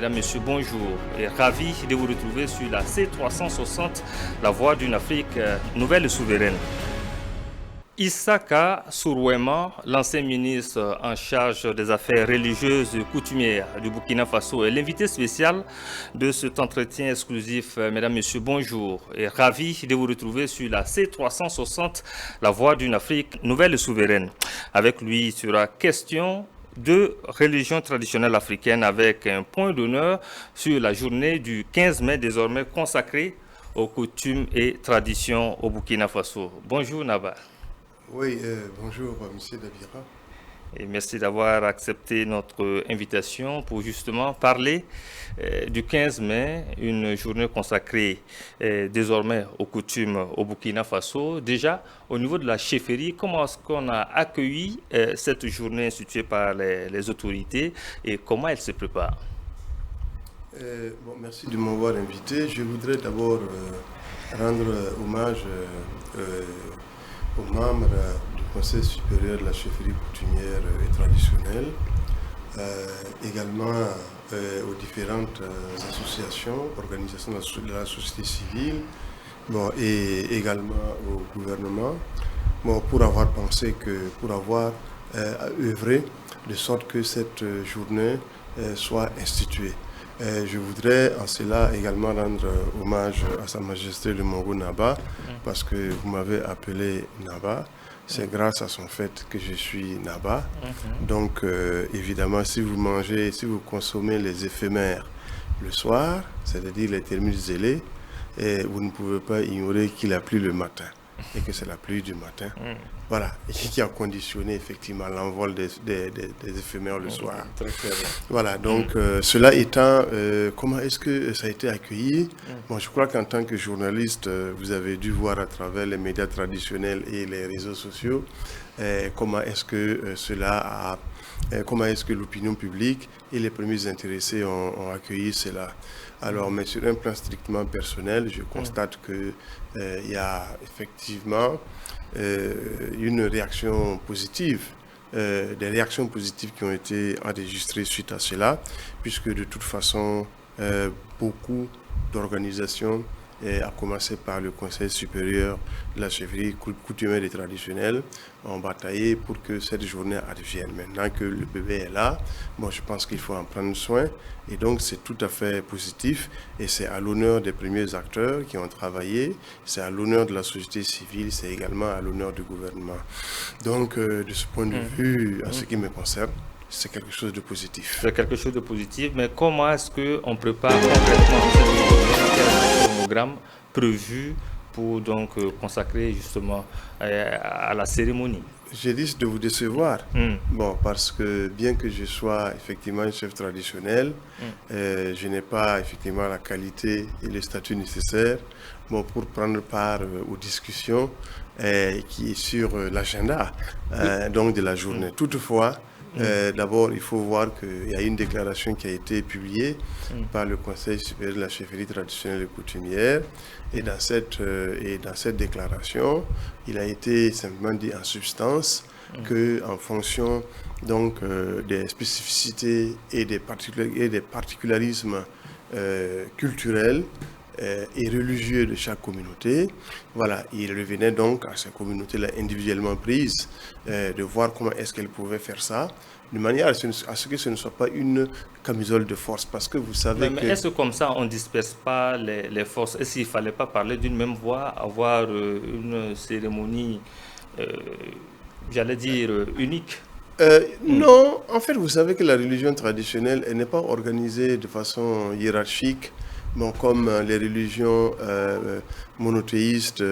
Mesdames, Messieurs, bonjour et ravi de vous retrouver sur la C360, la voix d'une Afrique nouvelle et souveraine. Issaka Sourouema, l'ancien ministre en charge des affaires religieuses et coutumières du Burkina Faso, est l'invité spécial de cet entretien exclusif. Mesdames, Messieurs, bonjour et ravi de vous retrouver sur la C360, la voix d'une Afrique nouvelle et souveraine. Avec lui, il sera question de religion traditionnelle africaine avec un point d'honneur sur la journée du 15 mai désormais consacrée aux coutumes et traditions au Burkina Faso. Bonjour Naba. Oui, bonjour Monsieur Davira. Et merci d'avoir accepté notre invitation pour justement parler du 15 mai, une journée consacrée désormais aux coutumes au Burkina Faso. Déjà, au niveau de la chefferie, comment est-ce qu'on a accueilli cette journée instituée par les autorités et comment elle se prépare? Merci de m'avoir invité. Je voudrais d'abord rendre hommage aux membres du Conseil supérieur de la chefferie coutumière et traditionnelle, également aux différentes associations, organisations de la société civile, et également au gouvernement, pour avoir pensé pour avoir œuvré de sorte que cette journée soit instituée. Je voudrais en cela également rendre hommage à Sa Majesté le Mongo Naba, parce que vous m'avez appelé Naba. C'est grâce à son fait que je suis Naba. Donc, évidemment, si vous mangez, si vous consommez les éphémères le soir, c'est-à-dire les termites zélés, vous ne pouvez pas ignorer qu'il a plu le matin et que c'est la pluie du matin. Voilà, et qui a conditionné effectivement l'envol des éphémères le soir. Très clair. Voilà, donc cela étant, comment est-ce que ça a été accueilli? Je crois qu'en tant que journaliste, vous avez dû voir à travers les médias traditionnels et les réseaux sociaux comment est-ce que comment est-ce que l'opinion publique et les premiers intéressés ont accueilli cela. Alors, mais sur un plan strictement personnel, je constate qu'il y a effectivement une réaction positive, des réactions positives qui ont été enregistrées suite à cela, puisque de toute façon, beaucoup d'organisations, à commencer par le Conseil supérieur de la chefferie coutumière et traditionnelle, ont bataillé pour que cette journée advienne. Maintenant que le bébé est là, je pense qu'il faut en prendre soin. Et donc, c'est tout à fait positif. Et c'est à l'honneur des premiers acteurs qui ont travaillé. C'est à l'honneur de la société civile. C'est également à l'honneur du gouvernement. Donc, de ce point de vue, en ce qui me concerne, c'est quelque chose de positif. C'est quelque chose de positif, mais comment est-ce qu'on prépare concrètement cette journée? Quel est le chronogramme prévu pour donc consacrer justement à la cérémonie? J'ai dit de vous décevoir. Parce que bien que je sois effectivement un chef traditionnel, je n'ai pas effectivement la qualité et le statut nécessaire pour prendre part aux discussions qui est sur l'agenda donc de la journée. Toutefois, d'abord, il faut voir qu'il y a une déclaration qui a été publiée par le Conseil supérieur de la chefferie traditionnelle et coutumière. Et dans cette déclaration, il a été simplement dit en substance qu'en fonction donc, des spécificités et des particularismes culturels et religieux de chaque communauté. Voilà, il revenait donc à ces communautés-là individuellement prises de voir comment est-ce qu'elles pouvaient faire ça, de manière à ce que ce ne soit pas une camisole de force, parce que vous savez mais est-ce que comme ça on ne disperse pas les forces? Est-ce qu'il ne fallait pas parler d'une même voix, avoir une cérémonie, j'allais dire, unique? Non, en fait, vous savez que la religion traditionnelle, elle n'est pas organisée de façon hiérarchique, comme les religions monothéistes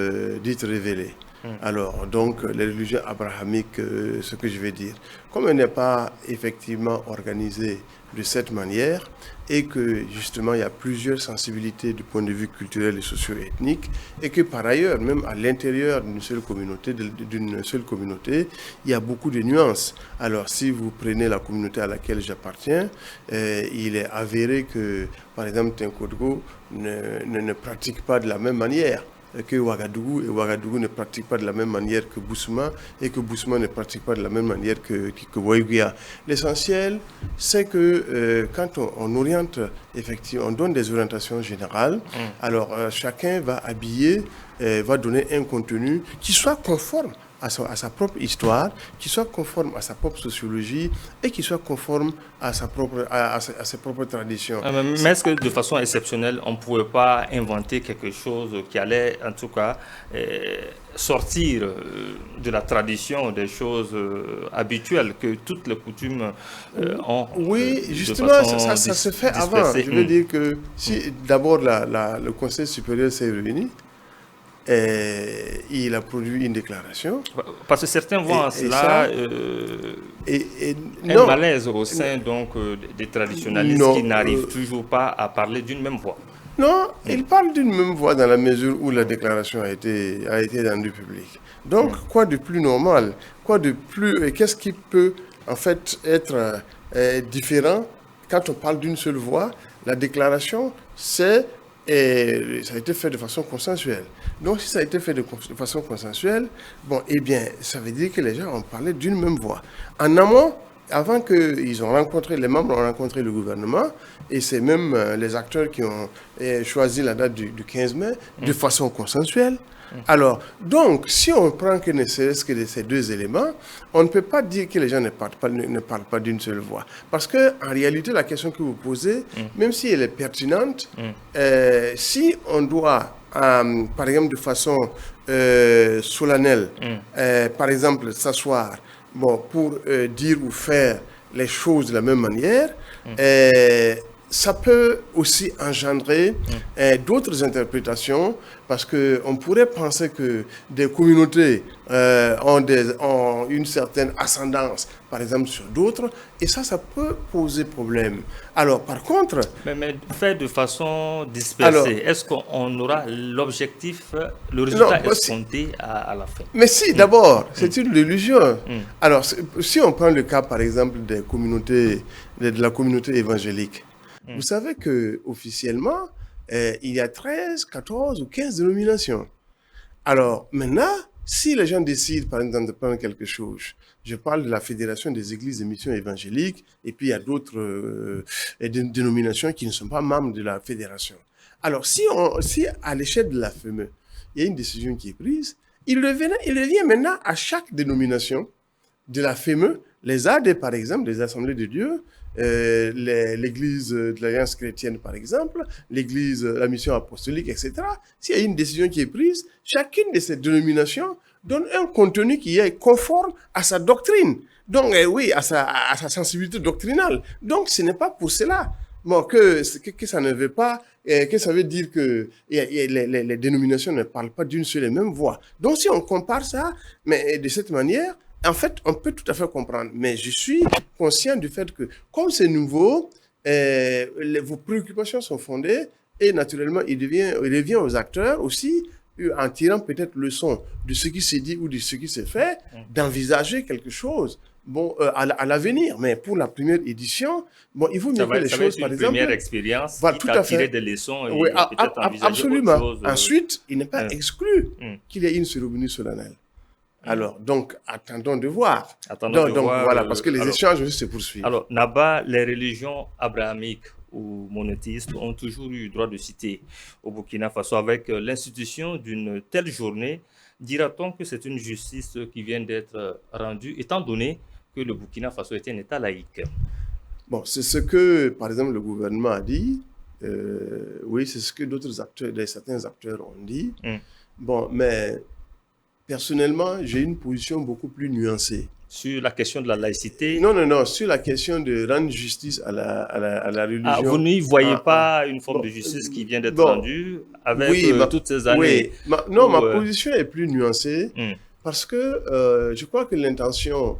dites révélées. Alors, donc, les religions abrahamiques, ce que je vais dire, comme elle n'est pas effectivement organisée de cette manière et que justement il y a plusieurs sensibilités du point de vue culturel et socio-ethnique et que par ailleurs, même à l'intérieur d'une seule communauté, il y a beaucoup de nuances. Alors, si vous prenez la communauté à laquelle j'appartiens, il est avéré que, par exemple, Tinkodgo ne pratique pas de la même manière que Ouagadougou, et Ouagadougou ne pratique pas de la même manière que Boussouma, et que Boussouma ne pratique pas de la même manière que Ouaïguia. L'essentiel, c'est que quand on oriente, effectivement, on donne des orientations générales, alors chacun va habiller, va donner un contenu qui soit conforme à sa propre histoire, qui soit conforme à sa propre sociologie et qui soit conforme à ses propres traditions. Mais est-ce que de façon exceptionnelle, on ne pouvait pas inventer quelque chose qui allait en tout cas sortir de la tradition, des choses habituelles que toutes les coutumes ont? Oui, justement, ça se fait avant. Je veux dire que si d'abord le Conseil supérieur s'est réuni, il a produit une déclaration. Parce que certains voient en cela un malaise au sein donc, des traditionalistes qui n'arrivent toujours pas à parler d'une même voix. Non, il parle d'une même voix dans la mesure où la déclaration a été rendue publique. Donc, quoi de plus normal? Qu'est-ce qui peut en fait être différent quand on parle d'une seule voix? La déclaration, ça a été fait de façon consensuelle. Donc, si ça a été fait de façon consensuelle, bon, eh bien, ça veut dire que les gens ont parlé d'une même voix. En amont, avant qu'ils ont rencontré, les membres ont rencontré le gouvernement, et c'est même les acteurs qui ont choisi la date du 15 mai de façon consensuelle. Alors, donc, si on prend que ne serait-ce que de ces deux éléments, on ne peut pas dire que les gens ne parlent pas d'une seule voix. Parce qu'en réalité, la question que vous posez, même si elle est pertinente, si on doit, par exemple, de façon solennelle, par exemple, s'asseoir pour dire ou faire les choses de la même manière, ça peut aussi engendrer d'autres interprétations, parce qu'on pourrait penser que des communautés ont une certaine ascendance, par exemple, sur d'autres, et ça peut poser problème. Alors, par contre... Mais fait de façon dispersée, est-ce qu'on aura l'objectif, le résultat escompté à la fin? Mais si, d'abord, c'est une illusion. Alors, si on prend le cas, par exemple, des communautés, de la communauté évangélique, vous savez qu'officiellement, il y a 13, 14 ou 15 dénominations. Alors, maintenant, si les gens décident, par exemple, de prendre quelque chose, je parle de la Fédération des Églises et Missions évangéliques, et puis il y a d'autres dénominations qui ne sont pas membres de la fédération. Alors, si à l'échelle de la FEME, il y a une décision qui est prise, il revient maintenant à chaque dénomination de la FEME, les AD, par exemple, les Assemblées de Dieu, l'église de l'Alliance chrétienne, par exemple, l'église, la mission apostolique, etc. S'il y a une décision qui est prise, chacune de ces dénominations donne un contenu qui est conforme à sa doctrine. Donc, oui, à sa sensibilité doctrinale. Donc, ce n'est pas pour cela que ça ne veut pas, que ça veut dire que les dénominations ne parlent pas d'une seule et même voix. Donc, si on compare ça, mais de cette manière, en fait, on peut tout à fait comprendre, mais je suis conscient du fait que, comme c'est nouveau, vos préoccupations sont fondées et naturellement, il revient aux acteurs aussi, en tirant peut-être leçon de ce qui s'est dit ou de ce qui s'est fait, d'envisager quelque chose à l'avenir. Mais pour la première édition, il vaut mieux que les choses, par exemple... première expérience qui a tiré des leçons et peut-être envisager absolument. autre chose. Ensuite, il n'est pas exclu qu'il y ait une cérémonie solennelle. Alors, donc, attendons de voir. Donc, voilà, parce que les échanges se poursuivent. Alors, Naba, les religions abrahamiques ou monothéistes ont toujours eu droit de citer au Burkina Faso. Avec l'institution d'une telle journée, dira-t-on que c'est une justice qui vient d'être rendue, étant donné que le Burkina Faso est un État laïque? Bon, c'est ce que, par exemple, le gouvernement a dit. Oui, c'est ce que certains acteurs ont dit. Bon, mais... Personnellement, j'ai une position beaucoup plus nuancée. Sur la question de la laïcité? Non, sur la question de rendre justice à la religion. Vous n'y voyez pas une forme de justice qui vient d'être rendue avec toutes ces années? Oui, ma position est plus nuancée parce que je crois que l'intention,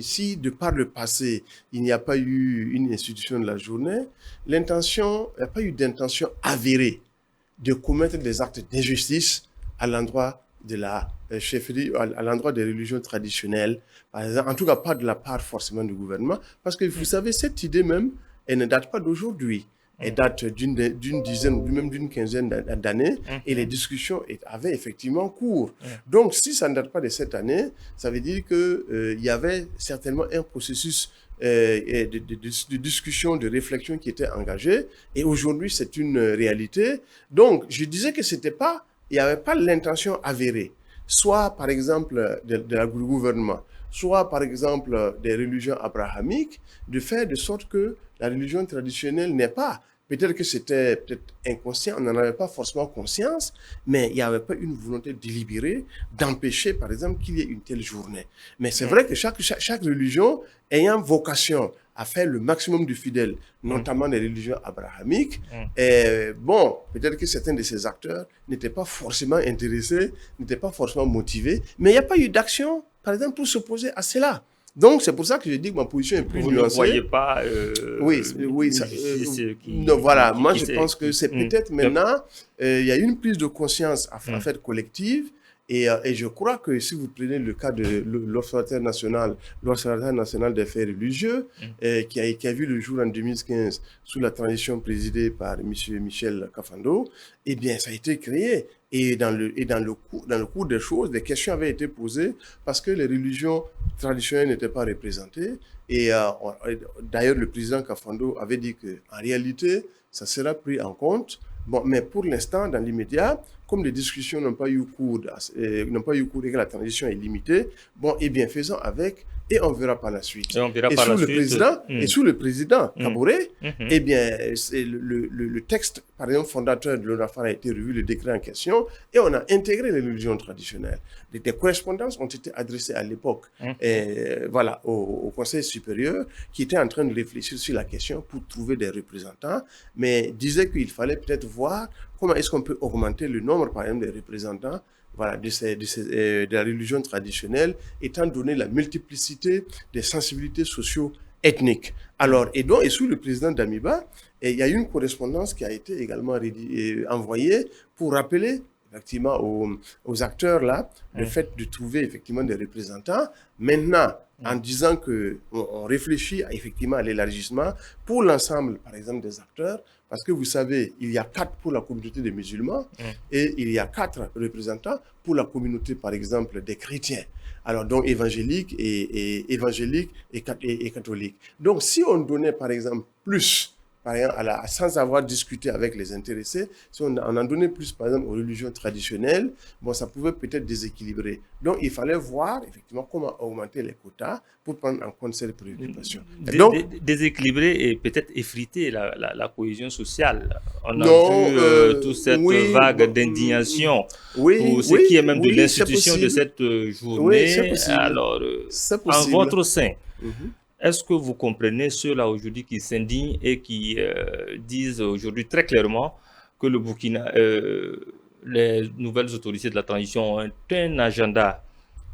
si de par le passé, il n'y a pas eu une institution de la journée, il n'y a pas eu d'intention avérée de commettre des actes d'injustice à l'endroit de la chefferie, à l'endroit des religions traditionnelles, par exemple, en tout cas pas de la part forcément du gouvernement, parce que vous savez, cette idée même, elle ne date pas d'aujourd'hui. Elle date d'une dizaine ou même d'une quinzaine d'années et les discussions avaient effectivement cours. Donc, si ça ne date pas de cette année, ça veut dire qu'il y avait certainement un processus de discussion, de réflexion qui était engagé. Et aujourd'hui, c'est une réalité. Donc, je disais que il n'y avait pas l'intention avérée, soit par exemple du gouvernement, soit par exemple des religions abrahamiques, de faire de sorte que la religion traditionnelle n'est pas. Peut-être que c'était inconscient, on n'en avait pas forcément conscience, mais il n'y avait pas une volonté délibérée d'empêcher, par exemple, qu'il y ait une telle journée. Mais c'est vrai que chaque religion ayant vocation à faire le maximum de fidèles, notamment les religions abrahamiques, bon, peut-être que certains de ces acteurs n'étaient pas forcément intéressés, n'étaient pas forcément motivés, mais il n'y a pas eu d'action, par exemple, pour s'opposer à cela. Donc, c'est pour ça que je dis que ma position est plus nuancée. Vous ne voyez pas... oui, voilà, moi je pense que c'est peut-être maintenant, il y a une prise de conscience à faire collective. Et je crois que si vous prenez le cas de l'Observatoire national des faits religieux, qui a vu le jour en 2015 sous la transition présidée par M. Michel Kafando, eh bien, ça a été créé. Et dans le cours des choses, des questions avaient été posées parce que les religions traditionnelles n'étaient pas représentées. Et d'ailleurs, le président Kafando avait dit qu'en réalité, ça sera pris en compte. Bon, mais pour l'instant, dans l'immédiat, comme les discussions n'ont pas eu cours et que la transition est limitée, bon, et bien, faisons avec et on verra par la suite. Et sous le président Kaboré, eh bien, le texte, par exemple, fondateur de l'ONAFAR a été revu, le décret en question, et on a intégré les religions traditionnelles. Des correspondances ont été adressées à l'époque, voilà, au Conseil supérieur, qui était en train de réfléchir sur la question pour trouver des représentants, mais disait qu'il fallait peut-être voir comment est-ce qu'on peut augmenter le nombre, par exemple, des représentants, voilà, de la religion traditionnelle, étant donné la multiplicité des sensibilités socio-ethniques. Alors, et sous le président Damiba, il y a eu une correspondance qui a été également envoyée pour rappeler effectivement aux acteurs là le fait de trouver effectivement des représentants. Maintenant, en disant qu'on réfléchit effectivement à l'élargissement pour l'ensemble, par exemple, des acteurs, parce que vous savez, il y a 4 pour la communauté des musulmans et il y a 4 représentants pour la communauté, par exemple, des chrétiens. Alors, donc, évangéliques et catholiques. Donc, si on donnait, par exemple, plus, par exemple, sans avoir discuté avec les intéressés, si on en donnait plus, par exemple, aux religions traditionnelles, bon, ça pouvait peut-être déséquilibrer. Donc, il fallait voir, effectivement, comment augmenter les quotas pour prendre en compte cette préoccupation. Déséquilibrer et peut-être effriter la cohésion sociale. On a vu toute cette vague d'indignation, ce qui est même de l'institution de cette journée. Alors, en votre sein, est-ce que vous comprenez ceux-là aujourd'hui qui s'indignent et qui disent aujourd'hui très clairement que le Burkina, les nouvelles autorités de la transition ont un agenda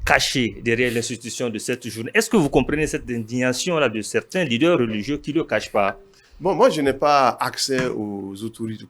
caché derrière l'institution de cette journée? Est-ce que vous comprenez cette indignation-là de certains leaders religieux qui ne le cachent pas? Bon, moi, je n'ai pas accès aux autorités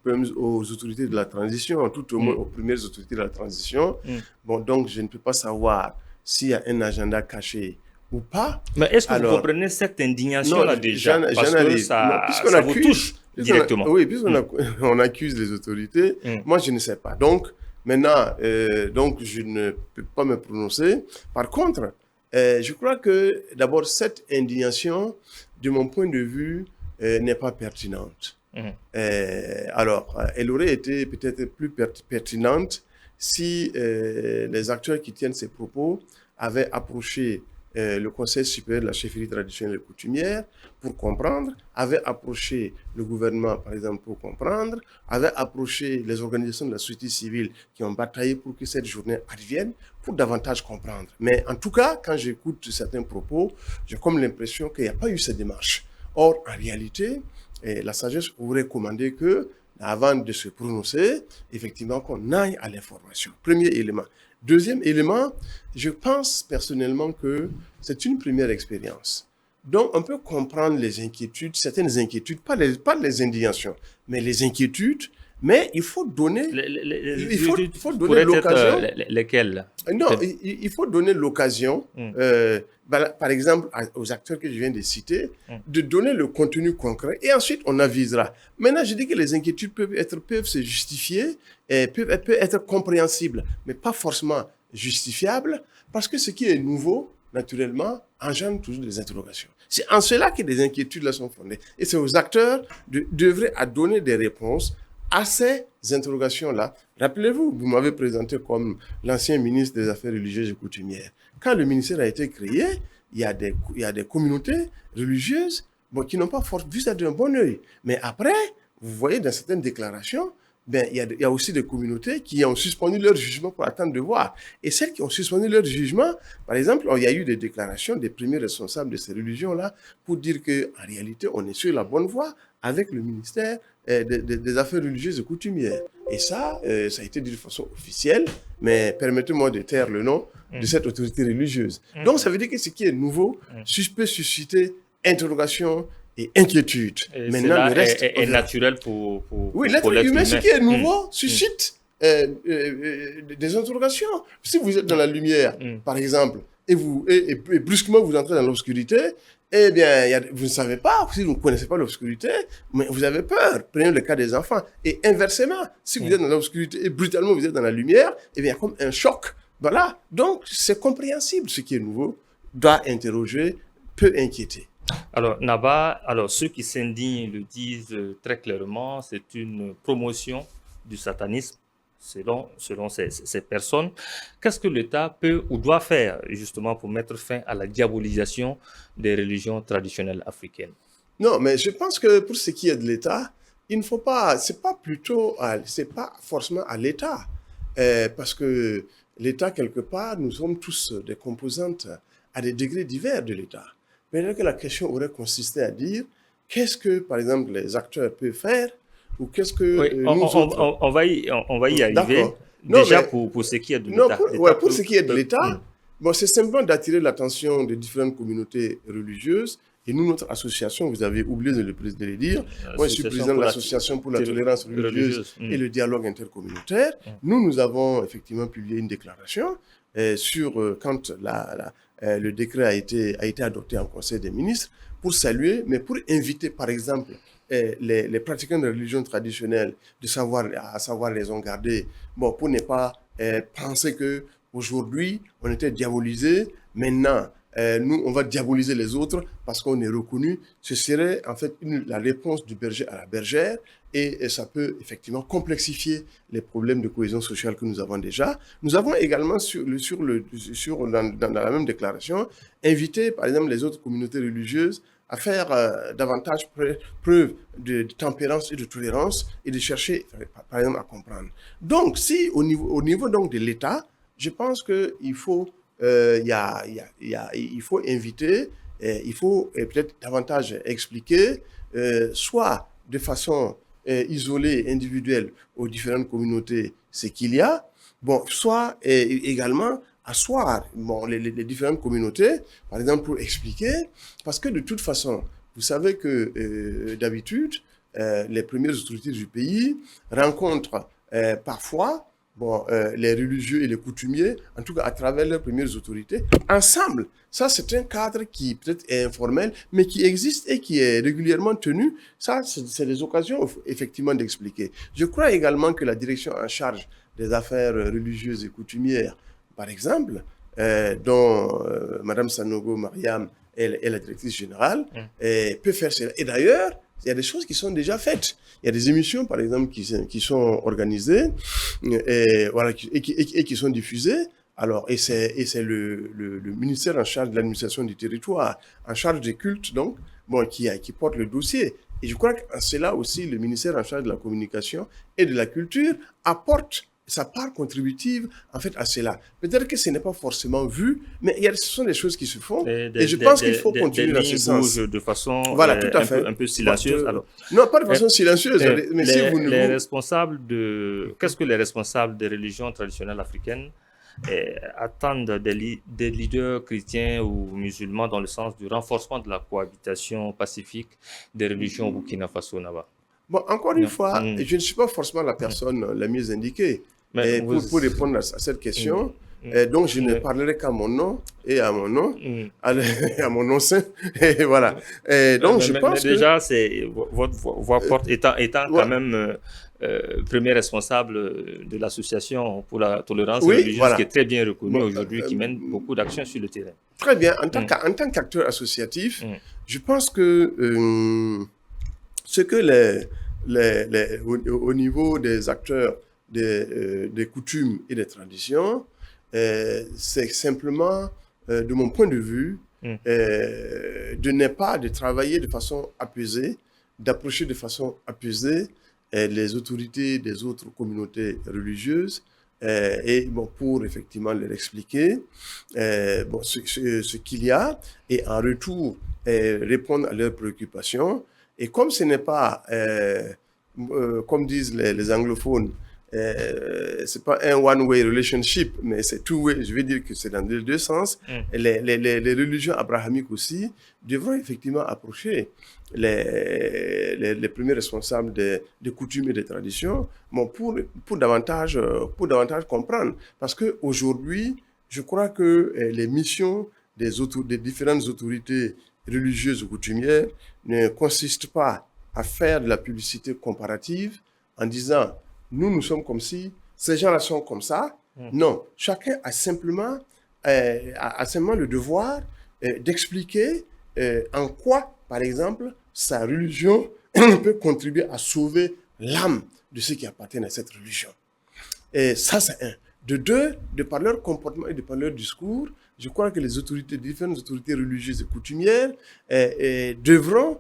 de la transition, tout au moins aux premières autorités de la transition. Bon, donc, je ne peux pas savoir s'il y a un agenda caché ou pas. Mais est-ce que vous comprenez cette indignation-là déjà? Parce que ça vous touche directement. Oui, puisqu'on accuse les autorités, moi je ne sais pas. Donc, maintenant, je ne peux pas me prononcer. Par contre, je crois que d'abord, cette indignation, de mon point de vue, n'est pas pertinente. Alors, elle aurait été peut-être plus pertinente si les acteurs qui tiennent ces propos avaient approché le Conseil supérieur de la chefferie traditionnelle et coutumière pour comprendre, avait approché le gouvernement, par exemple, pour comprendre, avait approché les organisations de la société civile qui ont bataillé pour que cette journée advienne, pour davantage comprendre. Mais en tout cas, quand j'écoute certains propos, j'ai comme l'impression qu'il n'y a pas eu cette démarche. Or, en réalité, la sagesse aurait commandé que, avant de se prononcer, effectivement, qu'on aille à l'information. Premier élément. Deuxième élément, je pense personnellement que c'est une première expérience. Donc, on peut comprendre les inquiétudes, certaines inquiétudes, pas les indignations, mais les inquiétudes Mais il faut donner, il faut donner l'occasion. Lesquels? Non, il faut donner l'occasion, par exemple, aux acteurs que je viens de citer, de donner le contenu concret et ensuite on avisera. Maintenant, je dis que les inquiétudes peuvent se justifier, peuvent être compréhensibles, mais pas forcément justifiables, parce que ce qui est nouveau, naturellement, engendre toujours des interrogations. C'est en cela que les inquiétudes là sont fondées. Et c'est aux acteurs d'œuvrer à donner des réponses à ces interrogations-là. Rappelez-vous, vous m'avez présenté comme l'ancien ministre des Affaires religieuses et coutumières. Quand le ministère a été créé, il y a des communautés religieuses qui n'ont pas vu ça d'un bon œil. Mais après, vous voyez dans certaines déclarations, il y a aussi des communautés qui ont suspendu leur jugement pour attendre de voir. Et celles qui ont suspendu leur jugement, par exemple, il y a eu des déclarations des premiers responsables de ces religions-là pour dire qu'en réalité, on est sur la bonne voie avec le ministère des Affaires religieuses et coutumières. Et ça a été dit de façon officielle, mais permettez-moi de taire le nom de cette autorité religieuse. Donc, ça veut dire que ce qui est nouveau peut susciter interrogation et inquiétude. Et maintenant, le reste est naturel pour l'être humain. Ce qui est nouveau suscite des interrogations. Si vous êtes dans la lumière, par exemple, et brusquement vous entrez dans l'obscurité, eh bien, vous ne savez pas, si vous ne connaissez pas l'obscurité, mais vous avez peur. Prenez le cas des enfants. Et inversement, si vous êtes dans l'obscurité et brutalement vous êtes dans la lumière, eh bien, il y a comme un choc. Voilà. Donc, c'est compréhensible. Ce qui est nouveau doit interroger, peut inquiéter. Alors, Naba, ceux qui s'indignent le disent très clairement, c'est une promotion du satanisme selon ces personnes. Qu'est-ce que l'État peut ou doit faire justement pour mettre fin à la diabolisation des religions traditionnelles africaines? Non, mais je pense que pour ce qui est de l'État, il ne faut pas, c'est pas forcément à l'État, parce que l'État, quelque part, nous sommes tous des composantes à des degrés divers de l'État. Mais que la question aurait consisté à dire qu'est-ce que, par exemple, les acteurs peuvent faire ou qu'est-ce que on va y arriver. Déjà, pour ce qui est de l'État. Pour ce qui est de l'État, c'est simplement d'attirer l'attention des différentes communautés religieuses. Et nous, notre association, vous avez oublié de le dire, moi je suis président de l'Association pour la tolérance religieuse et le dialogue intercommunautaire. Nous avons effectivement publié une déclaration sur quand le décret a été adopté en Conseil des ministres pour saluer, mais pour inviter par exemple les pratiquants de religion traditionnelle à savoir raison garder, pour ne pas penser qu'aujourd'hui on était diabolisés, maintenant nous on va diaboliser les autres parce qu'on est reconnu. Ce serait en fait la réponse du berger à la bergère et ça peut effectivement complexifier les problèmes de cohésion sociale que nous avons déjà. Nous avons également dans la même déclaration invité par exemple les autres communautés religieuses à faire davantage preuve de tempérance et de tolérance et de chercher par exemple à comprendre. Donc si au niveau donc de l'État, je pense qu'il faut il faut inviter, il faut peut-être davantage expliquer, soit de façon isolée, individuelle aux différentes communautés ce qu'il y a, soit également asseoir les différentes communautés, par exemple pour expliquer, parce que de toute façon, vous savez que d'habitude, les premières autorités du pays rencontrent parfois les religieux et les coutumiers, en tout cas à travers leurs premières autorités, ensemble. Ça, c'est un cadre qui peut-être est informel, mais qui existe et qui est régulièrement tenu. Ça, c'est des occasions, effectivement, d'expliquer. Je crois également que la direction en charge des affaires religieuses et coutumières, par exemple, dont Mme Sanogo Mariam est la directrice générale, peut faire cela. Et d'ailleurs, il y a des choses qui sont déjà faites. Il y a des émissions, par exemple, qui sont organisées et qui sont diffusées. Alors, et c'est le ministère en charge de l'administration du territoire, en charge des cultes, donc, qui porte le dossier. Et je crois qu'en cela aussi, le ministère en charge de la communication et de la culture apporte sa part contributive en fait à cela. Peut-être que ce n'est pas forcément vu, mais ce sont des choses qui se font et je pense qu'il faut continuer dans ce sens. De façon tout à fait. Un peu silencieuse. Alors, non, pas de façon silencieuse, mais si vous les responsables qu'est-ce que les responsables des religions traditionnelles africaines attendent des leaders chrétiens ou musulmans dans le sens du renforcement de la cohabitation pacifique des religions au Burkina Faso, Naba? Bon, encore une fois, je ne suis pas forcément la personne la mieux indiquée pour répondre à cette question. Donc, je ne parlerai qu'à mon nom et à mon nom, à mon nom saint. Et voilà. Donc, je pense mais déjà, c'est votre voix porte étant quand même premier responsable de l'association pour la tolérance religieuse, qui est très bien reconnue aujourd'hui, qui mène beaucoup d'actions sur le terrain. Très bien. En tant qu'acteur associatif, je pense que ce que au niveau des acteurs des coutumes et des traditions, c'est simplement, de mon point de vue, de ne pas de travailler de façon apaisée, d'approcher de façon apaisée les autorités des autres communautés religieuses et bon, pour effectivement leur expliquer bon, ce qu'il y a et en retour répondre à leurs préoccupations. Et comme ce n'est pas, comme disent les anglophones, c'est pas un one-way relationship, mais c'est two-way. Je veux dire que c'est dans les deux sens. Les religions abrahamiques aussi devront effectivement approcher les premiers responsables des coutumes et des traditions, bon, pour davantage comprendre. Parce qu'aujourd'hui, je crois que les missions des différentes autorités religieuses ou coutumières ne consistent pas à faire de la publicité comparative en disant nous sommes comme si, ces gens-là sont comme ça. Non, chacun a simplement le devoir d'expliquer en quoi, par exemple, sa religion peut contribuer à sauver l'âme de ceux qui appartiennent à cette religion. Et ça, c'est un. De deux, de par leur comportement et de par leur discours, je crois que les différentes autorités religieuses et coutumières devront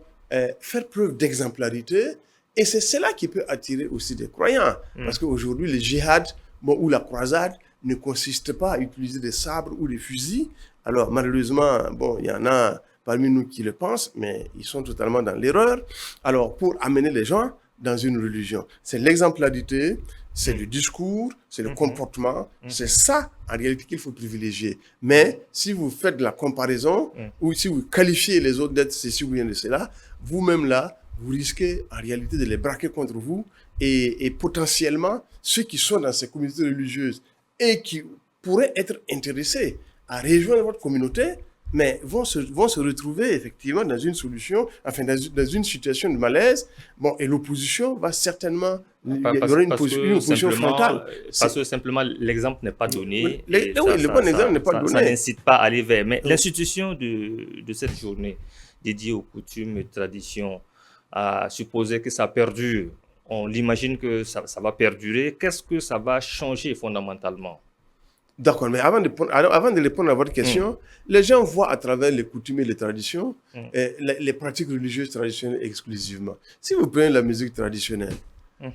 faire preuve d'exemplarité. Et c'est cela qui peut attirer aussi des croyants. Parce qu'aujourd'hui, le djihad ou la croisade ne consiste pas à utiliser des sabres ou des fusils. Alors, malheureusement, bon, il y en a parmi nous qui le pensent, mais ils sont totalement dans l'erreur. Alors, pour amener les gens dans une religion, c'est l'exemplarité, c'est le discours, c'est le comportement. C'est ça, en réalité, qu'il faut privilégier. Mais si vous faites de la comparaison, ou si vous qualifiez les autres d'être ceci ou bien de cela, vous-même là, vous risquez en réalité de les braquer contre vous et potentiellement ceux qui sont dans ces communautés religieuses et qui pourraient être intéressés à rejoindre votre communauté, mais vont se retrouver effectivement dans une solution, enfin dans une situation de malaise. Bon, et l'opposition va certainement, il y aura une opposition frontale. Parce que simplement l'exemple n'est pas donné. Le bon exemple n'est pas donné. Ça n'incite pas à aller vers. Mais l'institution de cette journée dédiée aux coutumes et traditions, à supposer que ça perdure, on l'imagine que ça va perdurer. Qu'est-ce que ça va changer fondamentalement? D'accord, mais avant de répondre à votre question, les gens voient à travers les coutumes et les traditions les pratiques religieuses traditionnelles exclusivement. Si vous prenez la musique traditionnelle,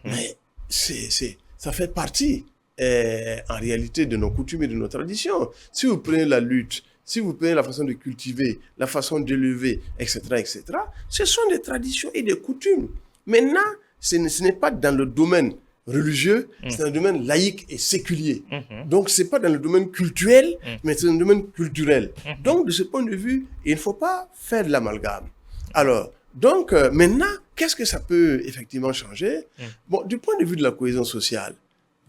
mais ça fait partie en réalité de nos coutumes et de nos traditions. Si vous prenez la lutte, si vous prenez la façon de cultiver, la façon d'élever, etc., etc., ce sont des traditions et des coutumes. Maintenant, ce n'est pas dans le domaine religieux, c'est dans le domaine laïque et séculier. Donc, ce n'est pas dans le domaine cultuel, mais c'est dans le domaine culturel. Donc, de ce point de vue, il ne faut pas faire de l'amalgame. Alors, donc, maintenant, qu'est-ce que ça peut effectivement changer? Bon, du point de vue de la cohésion sociale,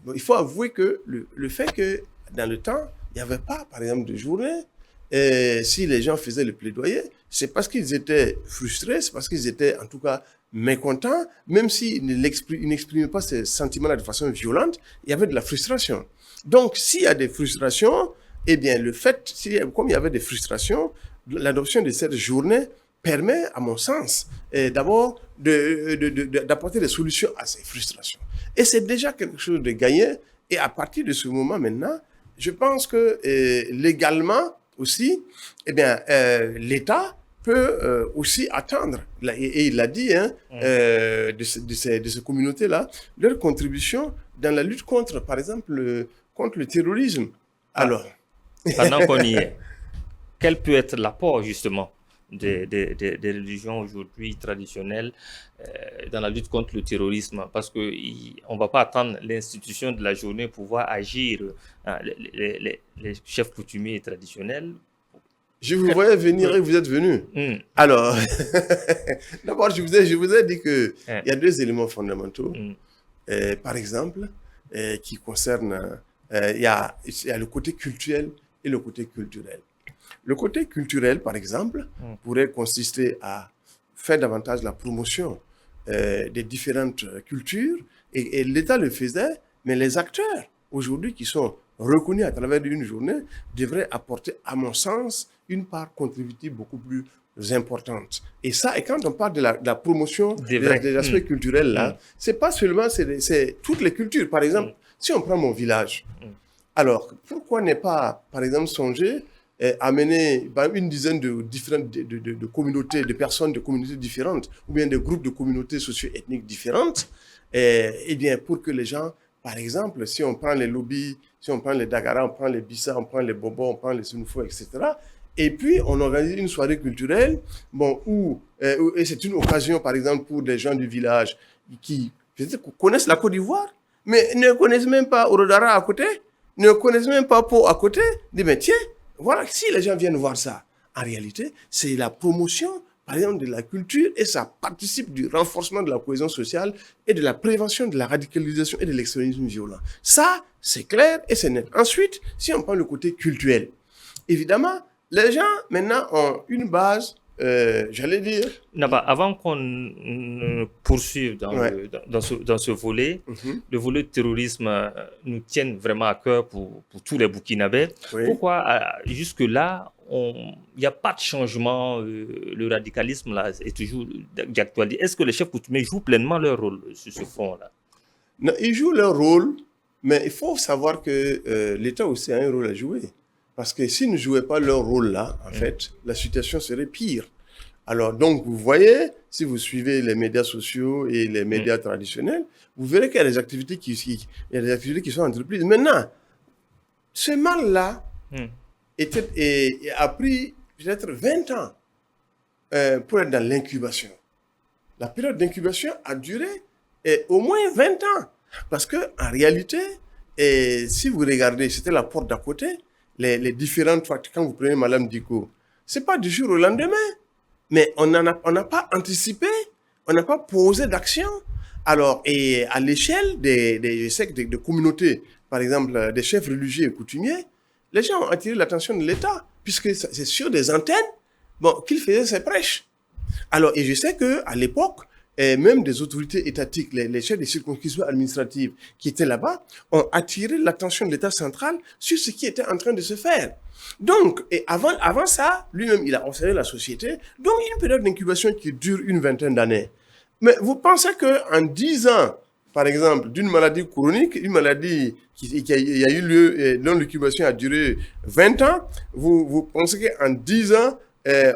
bon, il faut avouer que le fait que, dans le temps, il n'y avait pas, par exemple, de journée, si les gens faisaient le plaidoyer, c'est parce qu'ils étaient frustrés, c'est parce qu'ils étaient en tout cas mécontents, même s'ils n'exprimaient pas ces sentiments-là de façon violente, il y avait de la frustration. Donc, s'il y a des frustrations, eh bien, comme il y avait des frustrations, l'adoption de cette journée permet, à mon sens, d'abord d'apporter des solutions à ces frustrations. Et c'est déjà quelque chose de gagné. Et à partir de ce moment maintenant, je pense que légalement, aussi, eh bien, l'État peut aussi attendre, et il l'a dit, de ces communautés-là, leur contribution dans la lutte contre, par exemple, contre le terrorisme. Alors, pendant qu'on y est, quel peut être l'apport justement des religions aujourd'hui traditionnelles dans la lutte contre le terrorisme? Parce qu'on ne va pas attendre l'institution de la journée pour pouvoir agir. Les chefs coutumiers et traditionnels Je vous voyais venir et vous êtes venu. Alors, d'abord, je vous ai dit qu'il y a deux éléments fondamentaux. Par exemple, qui concernent, il y a le côté culturel et le côté culturel. Le côté culturel, par exemple, pourrait consister à faire davantage la promotion des différentes cultures, et l'État le faisait, mais les acteurs, aujourd'hui, qui sont reconnus à travers une journée, devraient apporter, à mon sens, une part contributive beaucoup plus importante. Et ça, et quand on parle de la promotion des aspects culturels, là, c'est pas seulement, c'est toutes les cultures. Par exemple, si on prend mon village, alors, pourquoi ne pas, par exemple, songer amener une dizaine de communautés, de personnes de communautés différentes, ou bien de groupes de communautés socio-ethniques différentes, et bien, pour que les gens, par exemple, si on prend les lobbies, si on prend les Dagara, on prend les Bissa, on prend les Bobo, on prend les Sunufo, etc., et puis on organise une soirée culturelle, bon, et c'est une occasion, par exemple, pour des gens du village qui connaissent la Côte d'Ivoire, mais ne connaissent même pas Orodara à côté, ne connaissent même pas Pau à côté, disent, mais tiens, voilà, si les gens viennent voir ça, en réalité, c'est la promotion, par exemple, de la culture, et ça participe du renforcement de la cohésion sociale et de la prévention de la radicalisation et de l'extrémisme violent. Ça, c'est clair et c'est net. Ensuite, si on prend le côté culturel, évidemment, les gens, maintenant, ont une base, j'allais dire... Avant qu'on poursuive dans ce volet, le volet de terrorisme nous tient vraiment à cœur pour tous les Burkinabés. Oui. Pourquoi, jusque-là, il n'y a pas de changement, le radicalisme là, est toujours d'actualité. Est-ce que les chefs coutumiers jouent pleinement leur rôle sur ce front-là? Non, ils jouent leur rôle, mais il faut savoir que l'État aussi a un rôle à jouer. Parce que s'ils ne jouaient pas leur rôle là, en fait, la situation serait pire. Alors, donc, vous voyez, si vous suivez les médias sociaux et les médias traditionnels, vous verrez qu'il y a des activités qui sont entreprises. Maintenant, ce mal-là a pris peut-être 20 ans pour être dans l'incubation. La période d'incubation a duré au moins 20 ans. Parce qu'en réalité, si vous regardez, c'était la porte d'à côté, les différentes fois, quand vous prenez Madame Diko, ce n'est pas du jour au lendemain. Mais on n'a pas anticipé, on n'a pas posé d'action. Alors, et à l'échelle des communautés, par exemple, des chefs religieux et coutumiers, les gens ont attiré l'attention de l'État, puisque c'est sur des antennes qu'ils faisaient ces prêches. Alors, et je sais qu'à l'époque, même des autorités étatiques, les chefs des circonscriptions administratives qui étaient là-bas, ont attiré l'attention de l'État central sur ce qui était en train de se faire. Donc, et avant ça, lui-même, il a observé la société. Donc, il y a une période d'incubation qui dure une vingtaine d'années. Mais vous pensez qu'en 10 ans, par exemple, d'une maladie chronique, une maladie qui a eu lieu, dont l'incubation a duré 20 ans, vous pensez qu'en 10 ans,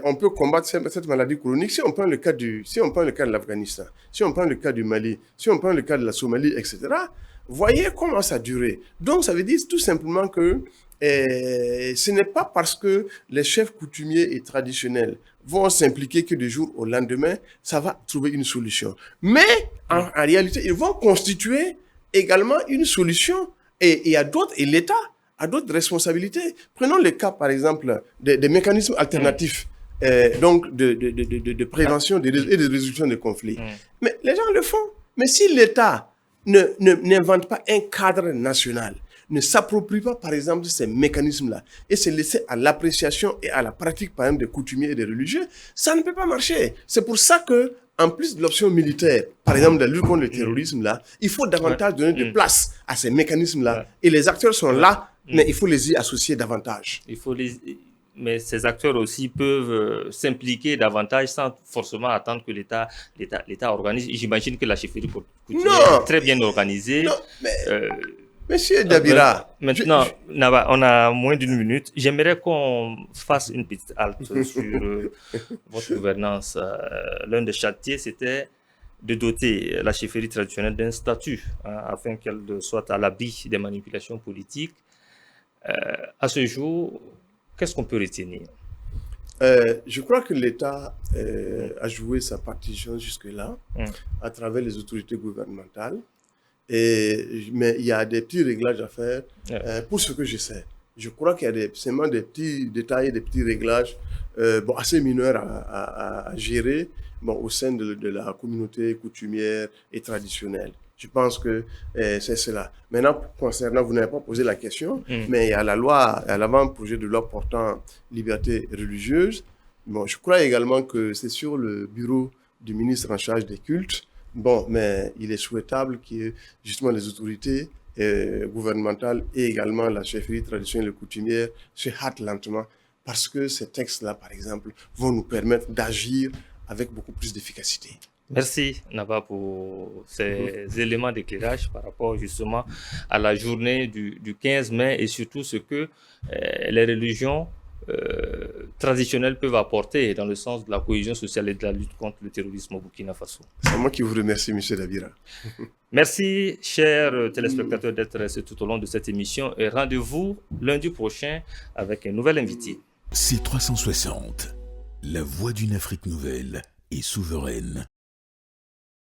on peut combattre cette maladie chronique? Si on prend le cas de l'Afghanistan, si on prend le cas du Mali, si on prend le cas de la Somalie, etc., voyez comment ça a duré. Donc, ça veut dire tout simplement que ce n'est pas parce que les chefs coutumiers et traditionnels vont s'impliquer que du jour au lendemain, ça va trouver une solution. Mais en réalité, ils vont constituer également une solution et l'État a d'autres responsabilités. Prenons le cas, par exemple, des mécanismes alternatifs donc de prévention et de résolution des conflits. Mais les gens le font. Mais si l'État n'invente pas un cadre national, ne s'approprie pas, par exemple, ces mécanismes-là et se laisser à l'appréciation et à la pratique, par exemple, des coutumiers et des religieux, ça ne peut pas marcher. C'est pour ça que, en plus de l'option militaire, par exemple, de la lutte contre le terrorisme, là, il faut davantage donner de place à ces mécanismes-là. Et les acteurs sont là, mais il faut les y associer davantage. Mais ces acteurs aussi peuvent s'impliquer davantage sans forcément attendre que l'État organise. J'imagine que la chefferie coutumière est très bien organisée. Non, mais... Monsieur Dabira. Maintenant, Naba, on a moins d'une minute. J'aimerais qu'on fasse une petite halte sur votre gouvernance. L'un des chantiers, c'était de doter la chefferie traditionnelle d'un statut afin qu'elle soit à l'abri des manipulations politiques. À ce jour, qu'est-ce qu'on peut retenir? Je crois que l'État a joué sa partition jusque-là à travers les autorités gouvernementales. Mais il y a des petits réglages à faire pour ce que je sais. Je crois qu'il y a seulement des petits détails, des petits réglages assez mineurs à gérer au sein de la communauté coutumière et traditionnelle. Je pense que c'est cela. Maintenant, concernant, vous n'avez pas posé la question, mais il y a la loi, à l'avant-projet de loi portant liberté religieuse. Je crois également que c'est sur le bureau du ministre en charge des cultes. Mais il est souhaitable que justement les autorités gouvernementales et également la chefferie traditionnelle et coutumière se hâtent lentement, parce que ces textes-là, par exemple, vont nous permettre d'agir avec beaucoup plus d'efficacité. Merci, Naba, pour ces éléments d'éclairage par rapport justement à la journée du 15 mai et surtout ce que les religions traditionnelles peuvent apporter dans le sens de la cohésion sociale et de la lutte contre le terrorisme au Burkina Faso. C'est moi qui vous remercie, M. Dabira. Merci, chers téléspectateurs, d'être restés tout au long de cette émission et rendez-vous lundi prochain avec un nouvel invité. C360, la voix d'une Afrique nouvelle et souveraine.